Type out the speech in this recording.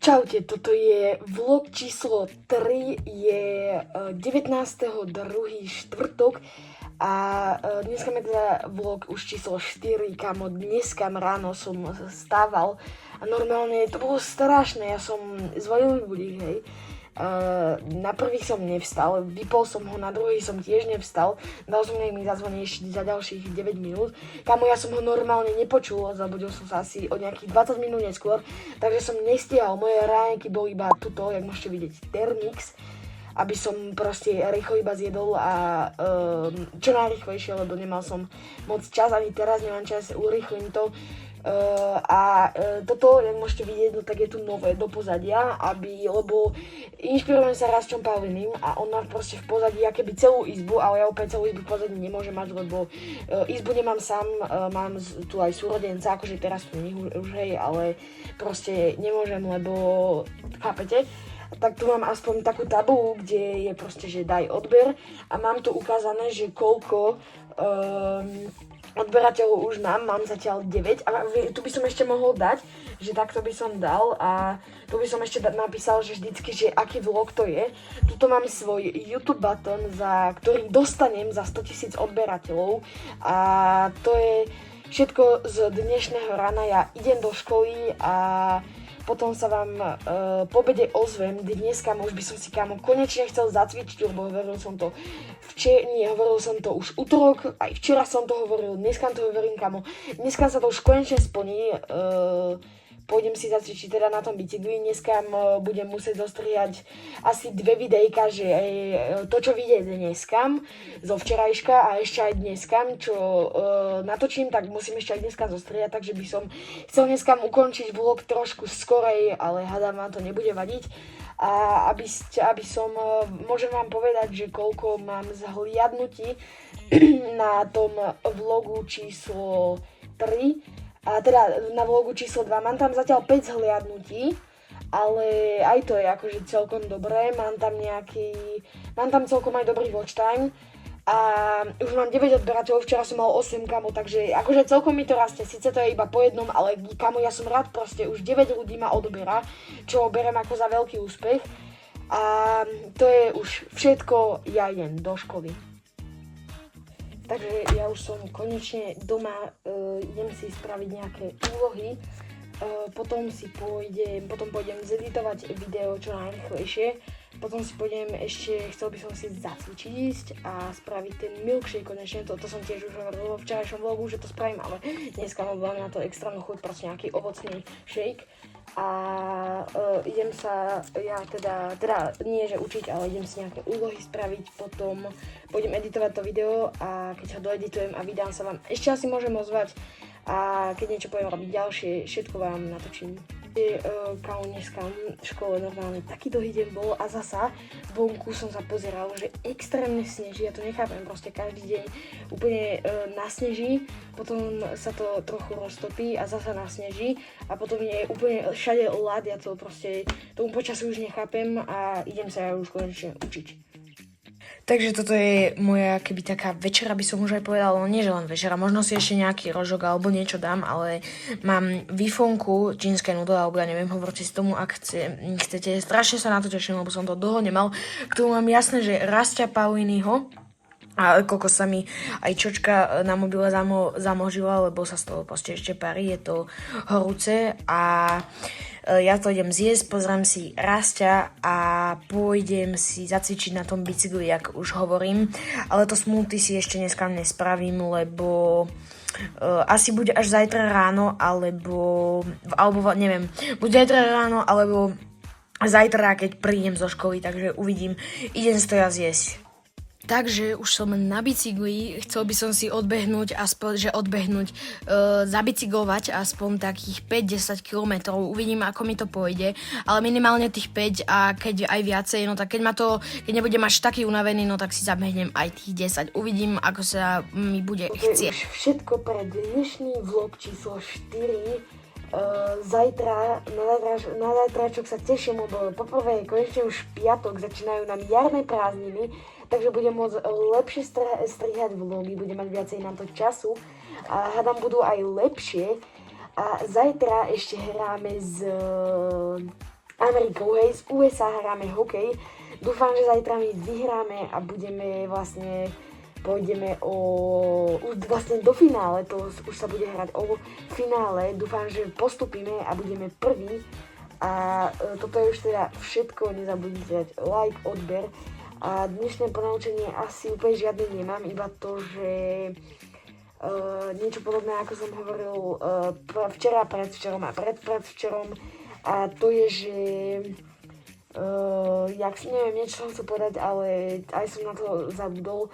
Čaute, toto je vlog číslo 3, je 19.2. štvrtok a dneska máme teda vlog už číslo 4, kamo dneska ráno som stával a normálne to bolo strašné, ja som zvolil budík, hej. Na prvý som nevstal, vypol som ho, na druhý som tiež nevstal, dal som mi zazvoniť ešte za ďalších 9 minút. Kamo, ja som ho normálne nepočul, zabudil som sa asi o nejakých 20 minút neskôr, takže som nestihal, moje ráňajky boli iba tuto, jak môžete vidieť, Thermix, aby som proste rýchlo iba zjedol a čo najrýchlejšie, lebo nemal som moc čas, ani teraz nemám čas, urýchlim to. Toto, jak môžete vidieť, no tak je tu nové do pozadia, lebo inšpirujem sa Rastom Paulinim a on má proste v pozadí akéby celú izbu, ale ja opäť celú izbu v pozadí nemôžem mať, lebo izbu nemám sám, mám tu aj súrodenca, akože teraz tu nie už hej, ale proste nemôžem, lebo chápete? Tak tu mám aspoň takú tabuľu, kde je proste, že daj odber a mám tu ukázané, že koľko odberateľov už mám zatiaľ 9 a tu by som ešte mohol dať, že takto by som dal a tu by som ešte napísal, že vždycky, že aký vlog to je. Tuto mám svoj YouTube button, za ktorý dostanem za 100 000 odberateľov a to je všetko z dnešného rána. Ja idem do školy a potom sa vám po obede ozvem. Dneska už by som si konečne chcel zacvičiť, lebo hovoril som to hovoril som to už utorok, aj včera som to hovoril, dneska to hovorím, dneska sa to už konečne splní. Pôjdem si zacvičiť teda na tom bicykli, dneska budem musieť zostrihať asi 2 videjka, že to, čo vidie dneska, zo včerajška a ešte aj dneska, čo natočím, tak musím ešte aj dneska zostrihať, takže by som chcel dneska ukončiť vlog trošku skorej, ale hádam vám to nebude vadiť. A aby som, môžem vám povedať, že koľko mám zhliadnutí na tom vlogu číslo 3, a teda na vlogu číslo 2 mám tam zatiaľ 5 zhliadnutí, ale aj to je akože celkom dobré, mám tam celkom aj dobrý watch time a už mám 9 odberateľov, včera som mal 8 kamo, takže akože celkom mi to rastie, síce to je iba po jednom, ale kamo, ja som rád, proste už 9 ľudí ma odoberá, čo berem ako za veľký úspech a to je už všetko, ja idem do školy. Takže ja už som konečne doma, idem si spraviť nejaké úlohy, potom pôjdem zeditovať video čo najrýchlejšie, potom si pôjdem chcel by som si zacvičiť ísť a spraviť ten milkshake konečne, to som tiež už hovoril vo včerajšom vlogu, že to spravím, ale dneska mám na to extrémnu chuť, proste nejaký ovocný shake. A idem sa, ja teda nie že učiť, ale idem si nejaké úlohy spraviť, potom pôjdem editovať to video a keď ho doeditujem a vydám sa vám, ešte asi môžem ozvať a keď niečo poviem robiť ďalšie, všetko vám natočím. Kámo, dneska v škole normálne taký dlhý deň bol a zasa vonku som sa pozeral, že extrémne sneží, ja to nechápem, proste každý deň úplne nasneží, potom sa to trochu roztopí a zasa nasneží a potom je úplne všade ľad, ja to proste tomu počasiu už nechápem a idem sa ja už konečne učiť. Takže toto je moja keby taká večera, by som už aj povedala, no nie že len večera, možno si ešte nejaký rožok alebo niečo dám, ale mám výfonku čínske nudle, alebo ja neviem, hovorte si tomu, ak chcete. Strašne sa na to teším, lebo som to dlho nemal. K tomu mám jasné, že Rastia Pauliniho a koľko sa mi aj čočka na mobile zamožila, lebo sa z toho proste ešte parí, je to horúce a ja to idem zjesť, pozriem si Rastia a pôjdem si zacvičiť na tom bicykli, jak už hovorím, ale to smoothie si ešte dneska nespravím, lebo asi bude až zajtra ráno, alebo neviem, buď zajtra ráno, alebo zajtra, keď prídem zo školy, takže uvidím, idem si to ja zjesť. Takže už som na bicykli, chcel by som si zabicyklovať aspoň takých 5-10 km, uvidím ako mi to pôjde, ale minimálne tých 5 a keď aj viacej, no tak keď nebudem až taký unavený, no tak si zabehnem aj tých 10, uvidím ako sa mi bude chcieť. Už všetko pre dnešný vlog číslo 4. Na zajtračok sa teším, lebo poprvé konečne už piatok, začínajú nám jarné prázdniny, takže budem môcť lepšie strihať vlogy, budem mať viacej na to času a hádam budú aj lepšie. A zajtra ešte hráme Amerikou, hej, z USA hráme hokej. Dúfam, že zajtra my vyhráme a budeme vlastne, pôjdeme už vlastne do finále, to už sa bude hrať o finále. Dúfam, že postupíme a budeme prví. A toto je už teda všetko, nezabudnite dať like, odber. A dnešné ponaučenie asi úplne žiadne nemám, iba to, že niečo podobné, ako som hovoril včera, predvčerom a predvčerom. A to je, že jak si neviem, niečo som chcel povedať, ale aj som na to zabudol.